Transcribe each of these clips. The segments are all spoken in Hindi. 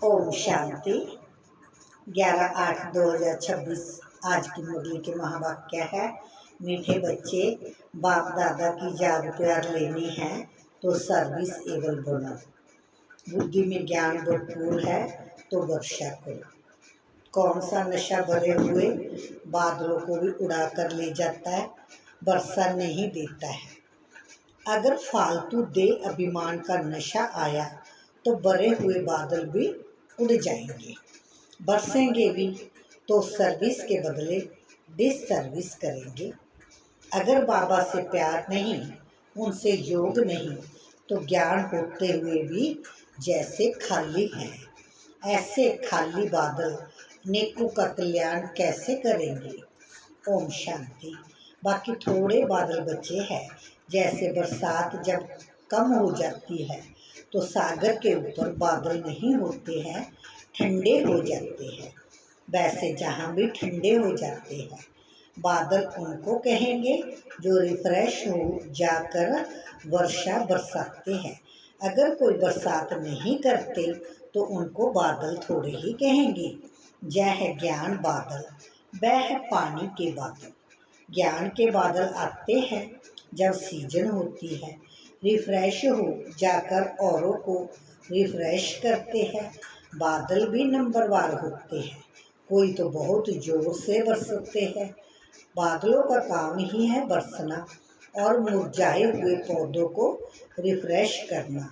ओम शांति। 11/8/2026 आज की मुरली के महावाक्य है। मीठे बच्चे, बाप दादा की याद प्यार लेनी है तो सर्विस एवं बनो। बुद्धि में ज्ञान भरपूर है तो वर्षा करो। कौन सा नशा भरे हुए बादलों को भी उड़ा कर ले जाता है, वर्षा नहीं देता है। अगर फालतू दे अभिमान का नशा आया तो भरे हुए बादल भी उड़ जाएंगे, बरसेंगे भी तो सर्विस के बदले डिसर्विस करेंगे। अगर बाबा से प्यार नहीं, उनसे योग नहीं, तो ज्ञान होते हुए भी जैसे खाली हैं। ऐसे खाली बादल नेकों का कल्याण कैसे करेंगे। ओम शांति। बाकी थोड़े बादल बचे हैं। जैसे बरसात जब कम हो जाती है तो सागर के ऊपर बादल नहीं होते हैं, ठंडे हो जाते हैं। वैसे जहाँ भी ठंडे हो जाते हैं, बादल उनको कहेंगे जो रिफ्रेश हो जाकर वर्षा बरसाते हैं। अगर कोई बरसात नहीं करते तो उनको बादल थोड़े ही कहेंगे। यह है ज्ञान बादल, वह है पानी के बादल। ज्ञान के बादल आते हैं जब सीजन होती है, रिफ्रेश हो जाकर औरों को रिफ्रेश करते हैं। बादल भी नंबरवार होते हैं, कोई तो बहुत जोर से बरसते हैं। बादलों का काम ही है बरसना और मुरझाए हुए पौधों को रिफ्रेश करना।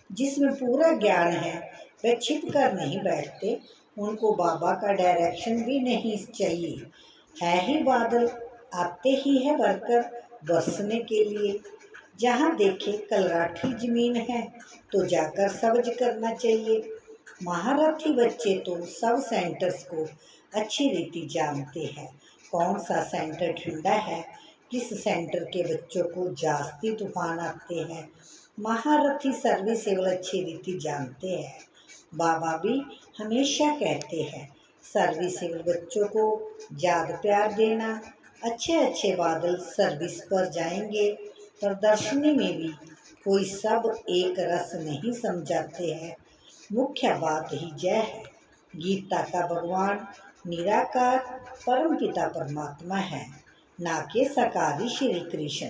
जिसमें पूरा ज्ञान है वे छिप कर नहीं बैठते, उनको बाबा का डायरेक्शन भी नहीं चाहिए। है ही बादल, आते ही है भरकर बरसने के लिए। जहाँ देखे कलराठी जमीन है तो जाकर सब्ज करना चाहिए। महारथी बच्चे तो सब सेंटर्स को अच्छी रीति जानते हैं। कौन सा सेंटर ठंडा है, किस सेंटर के बच्चों को जास्ती तूफान आते हैं। महारथी सर्विस केवल अच्छी रीति जानते हैं। बाबा भी हमेशा कहते हैं सर्विसेबल बच्चों को याद प्यार देना। अच्छे अच्छे बादल सर्विस पर जाएंगे। प्रदर्शनी में भी कोई सब एक रस नहीं समझाते हैं। मुख्य बात ही यह है, गीता का भगवान निराकार परम पिता परमात्मा है, ना कि साकारी श्री कृष्ण।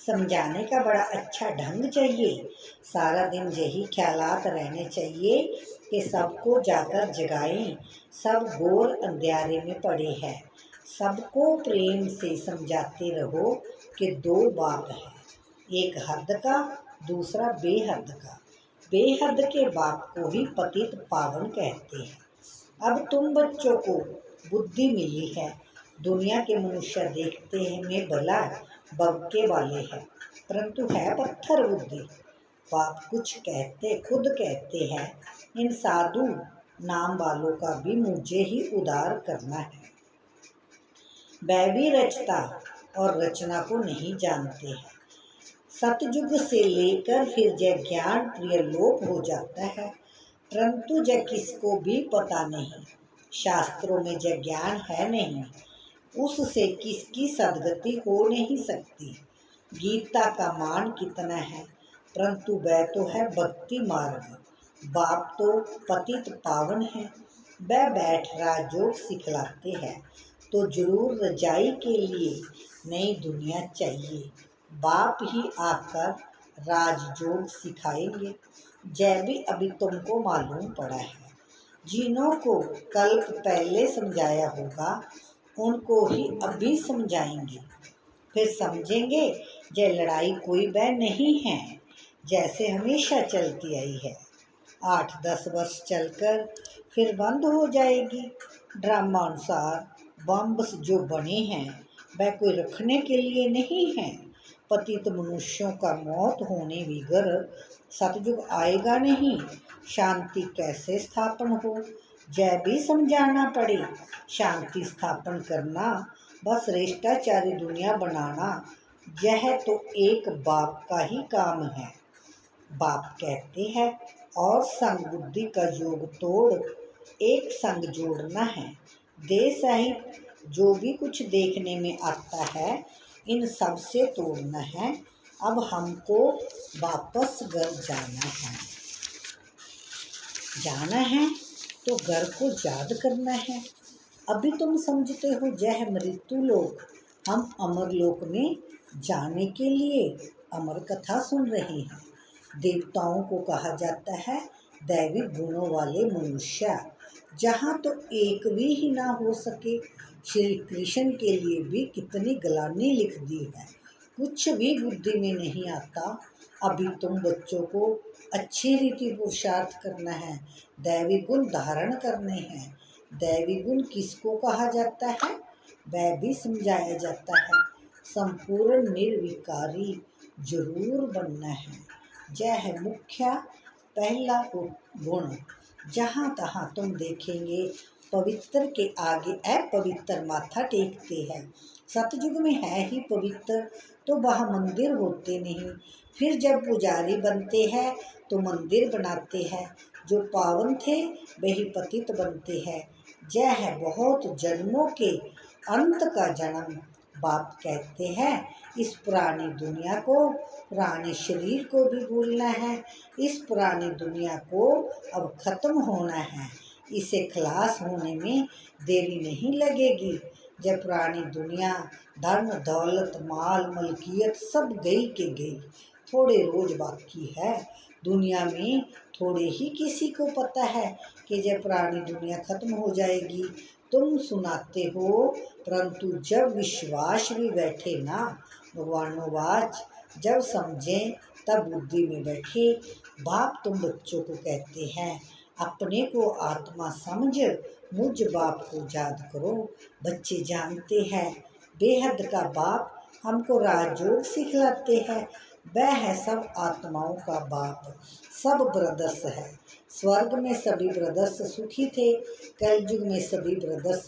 समझाने का बड़ा अच्छा ढंग चाहिए। सारा दिन यही ख्यालात रहने चाहिए कि सबको जाकर जगाएं। सब घोर अंधेरे में पड़े हैं। सबको प्रेम से समझाते रहो कि दो बाप है, एक हद का, दूसरा बेहद का। बेहद के बाप को ही पतित पावन कहते हैं। अब तुम बच्चों को बुद्धि मिली है। दुनिया के मनुष्य देखते हैं में भला बबके वाले हैं, परंतु है पत्थर बुद्धि। बाप कुछ कहते खुद कहते हैं, इन साधु नाम वालों का भी मुझे ही उद्धार करना है। वह भी रचता और रचना को नहीं जानते हैं। सतयुग से लेकर फिर जय ज्ञान प्रिय लोप हो जाता है, परंतु जय किसको भी पता नहीं। शास्त्रों में जय ज्ञान है नहीं, उससे किसकी सदगति हो नहीं सकती। गीता का मान कितना है, परंतु वह तो है भक्ति मार्ग। बाप तो पतित पावन है, वह बैठ राजयोग सिखलाते हैं। तो जरूर रजाई के लिए नई दुनिया चाहिए। बाप ही आकर राजयोग सिखाएंगे। जय भी अभी तुमको मालूम पड़ा है। जिन्हों को कल्प पहले समझाया होगा उनको ही अभी समझाएंगे। फिर समझेंगे जय लड़ाई कोई वह नहीं है, जैसे हमेशा चलती आई है। 8-10 वर्ष चलकर फिर बंद हो जाएगी। ड्रामा अनुसार बम्ब जो बने हैं वह कोई रखने के लिए नहीं है। पतित मनुष्यों का मौत होने बिगर सतयुग आएगा नहीं। शांति कैसे स्थापन हो, जय भी समझाना पड़े। शांति स्थापन करना बस श्रेष्ठाचारी दुनिया बनाना, यह तो एक बाप का ही काम है। बाप कहते हैं और संग बुद्धि का योग तोड़ एक संग जोड़ना है। देश सहित जो भी कुछ देखने में आता है इन सब से तोड़ना है। अब हमको वापस घर जाना है। तो घर को याद करना है। अभी तुम समझते हो जय मृत्यु लोक, हम अमर लोक में जाने के लिए अमर कथा सुन रहे हैं। देवताओं को कहा जाता है दैविक गुणों वाले मनुष्य, जहाँ तो एक भी ही ना हो सके। श्री कृष्ण के लिए भी कितनी ग्लानि लिख दी है, कुछ भी बुद्धि में नहीं आता। अभी तुम बच्चों को अच्छी रीति पुरुषार्थ करना है, दैवी गुण धारण करने हैं। दैवी गुण किसको कहा जाता है वह भी समझाया जाता है। संपूर्ण निर्विकारी जरूर बनना है, यह है मुख्य पहला गुण। जहाँ तहाँ तुम देखेंगे पवित्र के आगे अपवित्र माथा टेकते हैं। सतयुग में है ही पवित्र तो वहाँ मंदिर होते नहीं, फिर जब पुजारी बनते हैं तो मंदिर बनाते हैं। जो पावन थे वही पतित बनते हैं। यह है बहुत जन्मों के अंत का जन्म। बाप कहते हैं इस पुरानी दुनिया को, पुराने शरीर को भी भूलना है। इस पुरानी दुनिया को अब खत्म होना है, इसे खलास होने में देरी नहीं लगेगी। जब पुरानी दुनिया धन दौलत माल मलकियत सब गई के गई, थोड़े रोज बाकी है। दुनिया में थोड़े ही किसी को पता है कि जब पुरानी दुनिया खत्म हो जाएगी। तुम सुनाते हो, परंतु जब विश्वास भी बैठे ना, भगवानोवाच, जब समझें तब बुद्धि में बैठे। बाप तुम बच्चों को कहते हैं अपने को आत्मा समझ मुझ बाप को याद करो। बच्चे जानते हैं बेहद का बाप हमको राजयोग सिखलाते हैं। वह है सब आत्माओं का बाप, सब ब्रदर्स है। स्वर्ग में सभी ब्रदर्स सुखी थे, कलयुग में सभी ब्रदर्स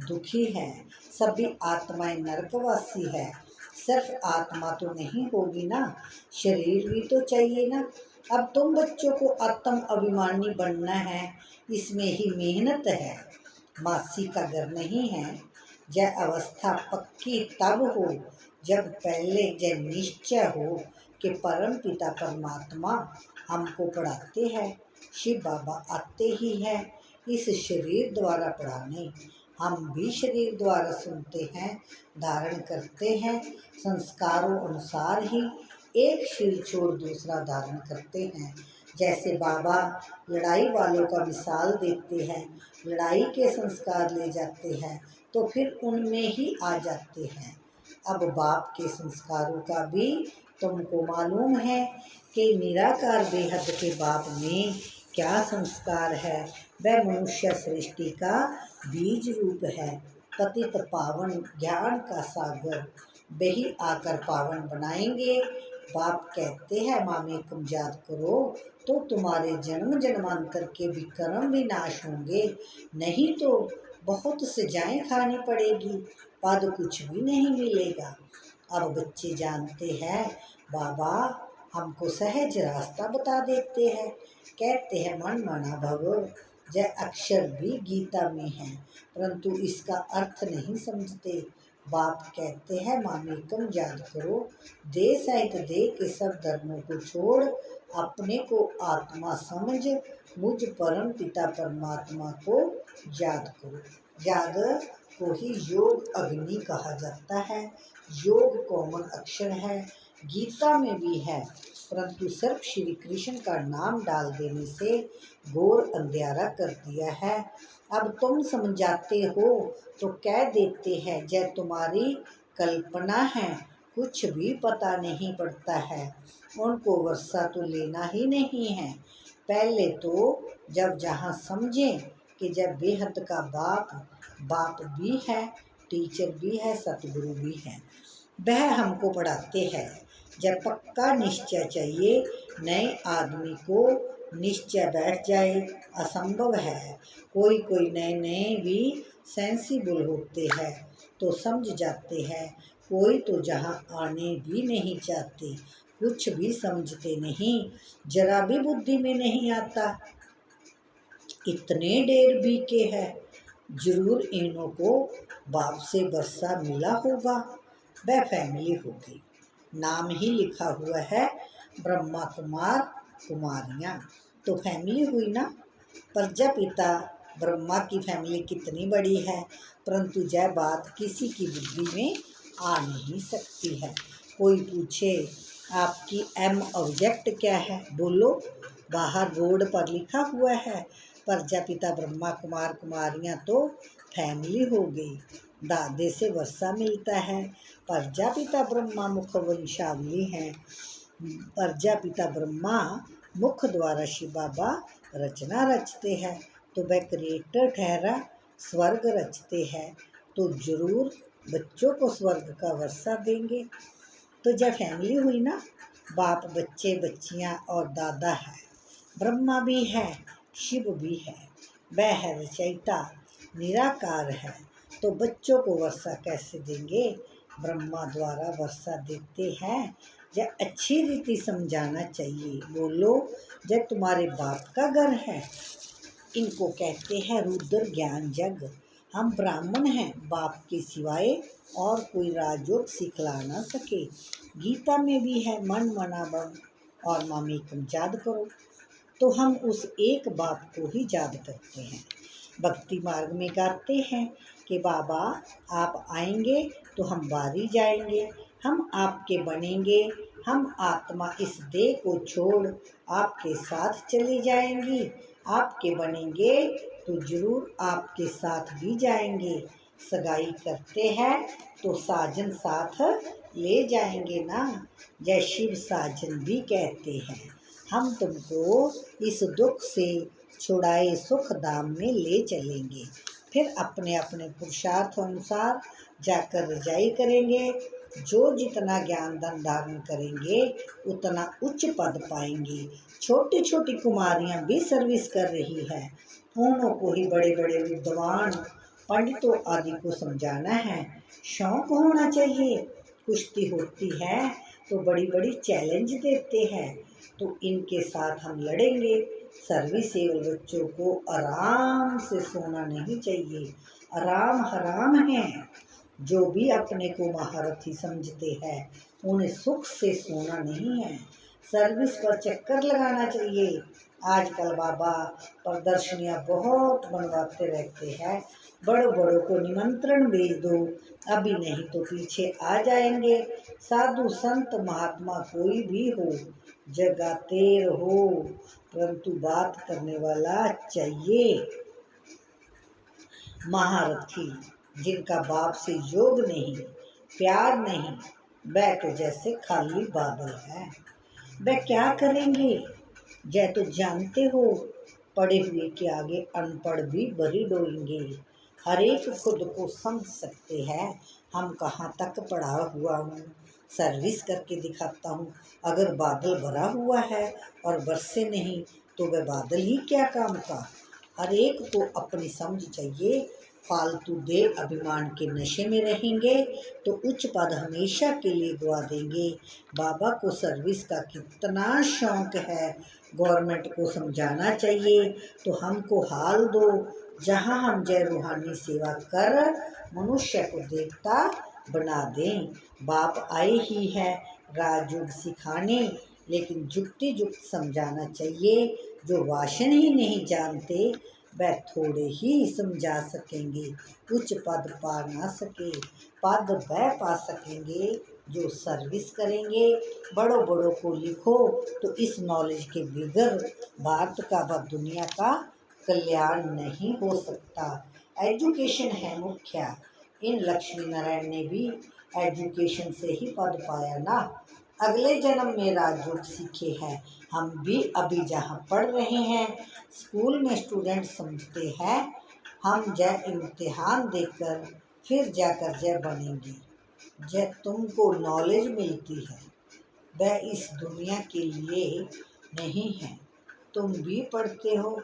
दुखी हैं। सभी आत्माएं नरकवासी है। सिर्फ आत्मा तो नहीं होगी ना, शरीर भी तो चाहिए ना। अब तुम बच्चों को आत्म अभिमानी बनना है, इसमें ही मेहनत है, मासी का घर नहीं है। यह अवस्था पक्की तब हो जब पहले यह निश्चय हो कि परम पिता परमात्मा हमको पढ़ाते हैं। शिव बाबा आते ही हैं इस शरीर द्वारा पढ़ाने, हम भी शरीर द्वारा सुनते हैं, धारण करते हैं। संस्कारों अनुसार ही एक शरीर छोड़ दूसरा धारण करते हैं। जैसे बाबा लड़ाई वालों का मिसाल देते हैं, लड़ाई के संस्कार ले जाते हैं तो फिर उनमें ही आ जाते हैं। अब बाप के संस्कारों का भी तुमको मालूम है कि निराकार बेहद के बाप में क्या संस्कार है। वह मनुष्य सृष्टि का बीज रूप है, पतित पावन ज्ञान का सागर, वही आकर पावन बनाएंगे। बाप कहते हैं मामेकम याद करो तो तुम्हारे जन्म जन्मांतर के विक्रम विनाश होंगे, नहीं तो बहुत सजाएं खानी पड़ेगी, पद कुछ भी नहीं मिलेगा। अब बच्चे जानते हैं बाबा हमको सहज रास्ता बता देते हैं। कहते हैं मन माना भव, यह अक्षर भी गीता में है, परंतु इसका अर्थ नहीं समझते। बाप कहते हैं मामेकम याद करो, दे सहित दे के सब धर्मों को छोड़ अपने को आत्मा समझ मुझ परम पिता परमात्मा को याद करो। याद को ही योग अग्नि कहा जाता है। योग कोमल अक्षर है, गीता में भी है, परंतु सिर्फ श्री कृष्ण का नाम डाल देने से घोर अंधेरा कर दिया है। अब तुम समझाते हो तो कह देते हैं जय तुम्हारी कल्पना है, कुछ भी पता नहीं पड़ता है। उनको वर्षा तो लेना ही नहीं है। पहले तो जब जहाँ समझें कि जब बेहद का बाप भी है, टीचर भी है, सतगुरु भी है, वह हमको पढ़ाते हैं। जब पक्का निश्चय चाहिए, नए आदमी को निश्चय बैठ जाए असंभव है। कोई कोई नए नए भी सेंसिबल होते हैं तो समझ जाते हैं, कोई तो जहाँ आने भी नहीं चाहते, कुछ भी समझते नहीं, जरा भी बुद्धि में नहीं आता। इतने डेर भी के है, जरूर इन्हों को बाप से वर्षा मिला होगा। वह फैमिली होगी, नाम ही लिखा हुआ है ब्रह्मा कुमार कुमारियाँ, तो फैमिली हुई ना। प्रजापिता ब्रह्मा की फैमिली कितनी बड़ी है, परंतु यह बात किसी की बुद्धि में आ नहीं सकती है। कोई पूछे आपकी एम ऑब्जेक्ट क्या है, बोलो बाहर बोर्ड पर लिखा हुआ है प्रजापिता ब्रह्मा कुमार कुमारियाँ तो फैमिली हो गई, दादे से वर्षा मिलता है। प्रजापिता ब्रह्मा मुख वंशावली हैं। प्रजापिता ब्रह्मा मुख द्वारा शिव बाबा रचना रचते हैं, तो वह क्रिएटर ठहरा। स्वर्ग रचते हैं तो जरूर बच्चों को स्वर्ग का वर्षा देंगे। तो जब फैमिली हुई ना, बाप बच्चे बच्चियाँ और दादा है, ब्रह्मा भी है शिव भी है, वह है रचयिता निराकार है, तो बच्चों को वर्षा कैसे देंगे? ब्रह्मा द्वारा वर्षा देते हैं। यह अच्छी रीति समझाना चाहिए। बोलो जब तुम्हारे बाप का घर है, इनको कहते हैं रुद्र ज्ञान जग। हम ब्राह्मण हैं, बाप के सिवाय और कोई राजयोग सिखला ना सके। गीता में भी है मन मना बन और ममेकम याद करो, तो हम उस एक बाप को ही याद करते हैं। भक्ति मार्ग में गाते हैं कि बाबा आप आएंगे तो हम बारी जाएंगे, हम आपके बनेंगे, हम आत्मा इस देह को छोड़ आपके साथ चली जाएंगी, आपके बनेंगे तो जरूर आपके साथ भी जाएंगे। सगाई करते हैं तो साजन साथ ले जाएंगे ना, जय शिव साजन भी कहते हैं। हम तुमको इस दुख से छुड़ाए सुख धाम में ले चलेंगे, फिर अपने अपने पुरुषार्थ अनुसार जाकर रजाई करेंगे। जो जितना ज्ञान दान धारण करेंगे उतना उच्च पद पाएंगे। छोटी छोटी कुमारियां भी सर्विस कर रही है, उन्हों को ही बड़े बड़े विद्वान पंडितों आदि को समझाना है। शौक होना चाहिए। कुश्ती होती है तो बड़ी बड़ी चैलेंज देते हैं, तो इनके साथ हम लड़ेंगे। सर्विस एवं बच्चों को आराम से सोना नहीं चाहिए, आराम हराम है। जो भी अपने को महारथी समझते हैं उन्हें सुख से सोना नहीं है, सर्विस पर चक्कर लगाना चाहिए। आजकल बाबा प्रदर्शनियाँ बहुत बनवाते रहते हैं, बड़ों बड़ों को निमंत्रण भेज दो, अभी नहीं तो पीछे आ जाएंगे। साधु संत महात्मा कोई भी हो, जगाते रहो, परंतु बात करने वाला चाहिए। महारथी जिनका बाप से योग नहीं, प्यार नहीं, वह तो जैसे खाली बादल है। वह क्या करेंगे? जय तो जानते हो, पढ़े हुए के आगे अनपढ़ भी बरी डोएंगे। हर एक खुद को समझ सकते हैं हम कहाँ तक पढ़ा हुआ हूँ, सर्विस करके दिखाता हूँ। अगर बादल भरा हुआ है और बरसे नहीं तो वह बादल ही क्या काम का। हर एक को अपनी समझ चाहिए। फालतू दे अभिमान के नशे में रहेंगे तो उच्च पद हमेशा के लिए गवा देंगे। बाबा को सर्विस का कितना शौक है, गवर्नमेंट को समझाना चाहिए। तो हमको हाल दो जहां हम जय रूहानी सेवा कर मनुष्य को देवता बना दें। बाप आए ही है राजयोग सिखाने, लेकिन युक्ति युक्त समझाना चाहिए। जो वाशन ही नहीं जानते वह थोड़े ही समझा सकेंगे, उच्च पद पा ना सके। पद वह पा सकेंगे जो सर्विस करेंगे। बड़ों बड़ों को लिखो तो इस नॉलेज के बगैर भारत का व दुनिया का कल्याण नहीं हो सकता। एजुकेशन है मुख्य। इन लक्ष्मी नारायण ने भी एजुकेशन से ही पद पाया ना। अगले जन्म में राजयोग सीखे हैं। हम भी अभी जहाँ पढ़ रहे हैं स्कूल में स्टूडेंट समझते हैं हम जय इम्तिहान देकर फिर जाकर जय बनेंगे। जय तुमको नॉलेज मिलती है वह इस दुनिया के लिए नहीं है। तुम भी पढ़ते हो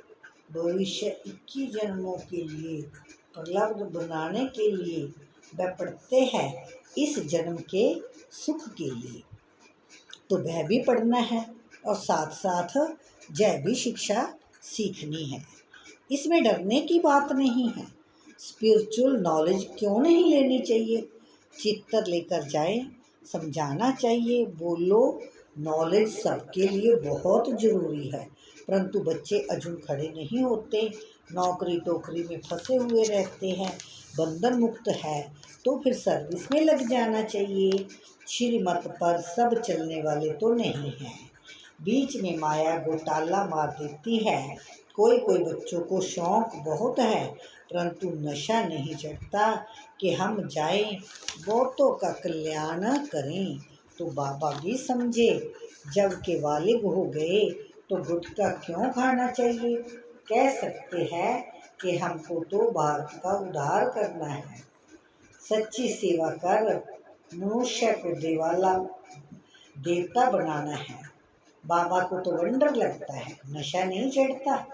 भविष्य 21 जन्मों के लिए उपलब्ध बनाने के लिए। वह पढ़ते हैं इस जन्म के सुख के लिए, तो वह भी पढ़ना है और साथ साथ जय भी शिक्षा सीखनी है। इसमें डरने की बात नहीं है। स्पिरिचुअल नॉलेज क्यों नहीं लेनी चाहिए? चित्तर लेकर जाए, समझाना चाहिए। बोलो नॉलेज सबके लिए बहुत ज़रूरी है। परंतु बच्चे अजून खड़े नहीं होते, नौकरी टोकरी में फंसे हुए रहते हैं। बंधन मुक्त है तो फिर सर्विस में लग जाना चाहिए। श्रीमत पर सब चलने वाले तो नहीं हैं, बीच में माया घोटाला मार देती है। कोई कोई बच्चों को शौक बहुत है, परंतु नशा नहीं चढ़ता कि हम जाएं बहुतों का कल्याण करें। तो बाबा भी समझे, जब के बालिग हो गए तो गुटखा क्यों खाना चाहिए। कह सकते हैं कि हमको तो भारत का उद्धार करना है, सच्ची सेवा कर मनुष्य को देवता बनाना है। बाबा को तो वंडर लगता है, नशा नहीं चढ़ता।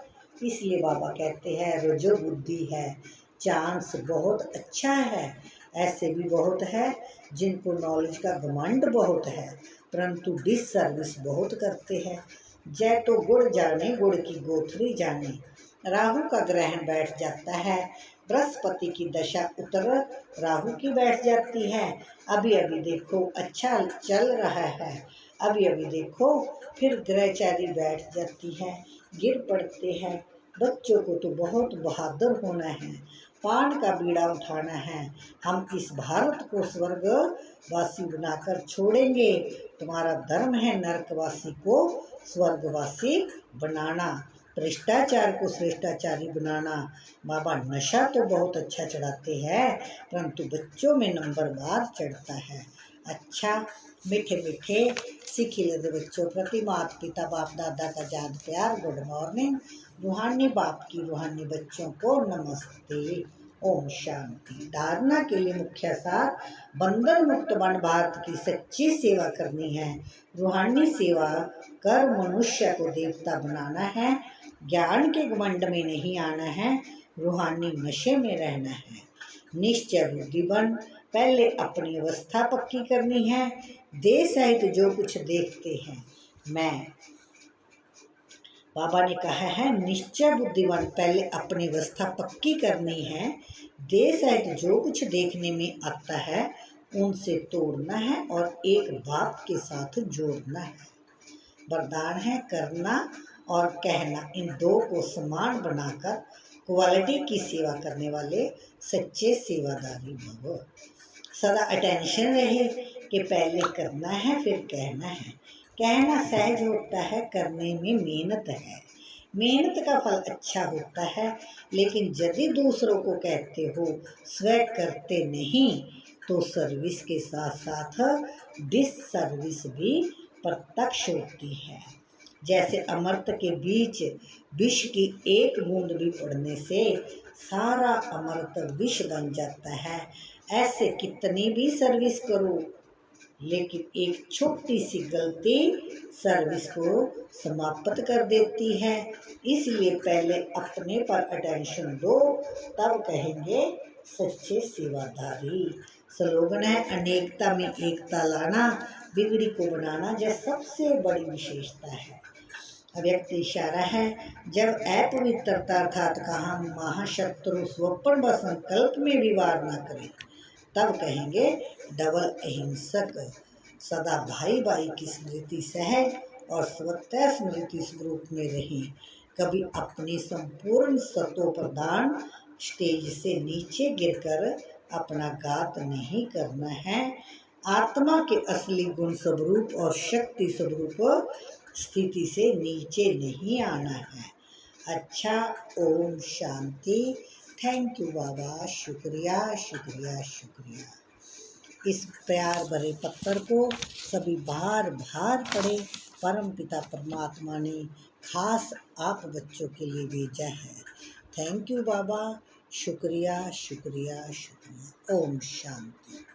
इसलिए बाबा कहते हैं रजो बुद्धि है, चांस बहुत अच्छा है। ऐसे भी बहुत है जिनको नॉलेज का घमंड बहुत है, परंतु डिस सर्विस बहुत करते हैं। जय तो गुड़ जाने गुड़ की गोथरी जाने। राहु का ग्रहण बैठ जाता है, बृहस्पति की दशा उत्तर राहु की बैठ जाती है। अभी अभी देखो अच्छा चल रहा है, अभी अभी देखो फिर ग्रहचारी बैठ जाती है, गिर पड़ते हैं। बच्चों को तो बहुत बहादुर होना है, पान का बीड़ा उठाना है। हम इस भारत को स्वर्गवासी बनाकर छोड़ेंगे। तुम्हारा धर्म है नरकवासी को स्वर्गवासी बनाना, भ्रष्टाचार को श्रेष्ठाचारी बनाना। बाबा नशा तो बहुत अच्छा चढ़ाते हैं, परंतु बच्चों में नंबर बार चढ़ता है। अच्छा मीठे मीठे सीखी लेते बच्चों प्रति माता पिता बाप दादा का याद प्यार गुड मॉर्निंग। रूहानी बाप की रूहानी बच्चों को नमस्ते। ओम शांति। धारणा के लिए मुख्य सार बंधन मुक्त बन भारत की सच्ची सेवा करनी है। रूहानी सेवा कर मनुष्य को देवता बनाना है, ज्ञान के घमंड में नहीं आना है, रूहानी नशे में रहना है। निश्चय बुद्धि बन पहले अपनी अवस्था पक्की करनी है। देश सहित जो कुछ देखते हैं मैं, बाबा ने कहा है निश्चय बुद्धिमान पहले अपनी अवस्था पक्की करनी है। देश सहित जो कुछ देखने में आता है उनसे तोड़ना है और एक बाप के साथ जोड़ना है। वरदान है करना और कहना, इन दो को समान बनाकर क्वालिटी की सेवा करने वाले सच्चे सेवादारी भव। सदा अटेंशन रहे कि पहले करना है फिर कहना है। कहना सहज होता है, करने में मेहनत है, मेहनत का फल अच्छा होता है। लेकिन यदि दूसरों को कहते हो स्वयं करते नहीं तो सर्विस के साथ साथ डिस सर्विस भी प्रत्यक्ष होती है। जैसे अमृत के बीच विष की एक बूंद भी पड़ने से सारा अमृत विष बन जाता है। ऐसे कितनी भी सर्विस करो, लेकिन एक छोटी सी गलती सर्विस को समाप्त कर देती है। इसलिए पहले अपने पर अटेंशन दो, तब कहेंगे सच्चे सेवादारी। स्लोगन है अनेकता में एकता लाना, बिगड़ी को बनाना यह सबसे बड़ी विशेषता है। अव्यक्त इशारा है, जब अपवित्रता अर्थात कहा महाशत्रु स्वप्न व संकल्प में भी वार न करें, तब कहेंगे डबल अहिंसक। सदा भाई भाई की स्मृति सहज और स्वतः स्मृति स्वरूप में रही। कभी अपनी संपूर्ण सतो प्रदान स्टेज से नीचे गिरकर अपना घात नहीं करना है। आत्मा के असली गुण स्वरूप और शक्ति स्वरूप स्थिति से नीचे नहीं आना है। अच्छा ओम शांति। थैंक यू बाबा, शुक्रिया शुक्रिया शुक्रिया। इस प्यार भरे पत्थर को सभी बार बार पढ़े। परम पिता परमात्मा ने खास आप बच्चों के लिए भेजा है। थैंक यू बाबा, शुक्रिया शुक्रिया शुक्रिया। ओम शांति।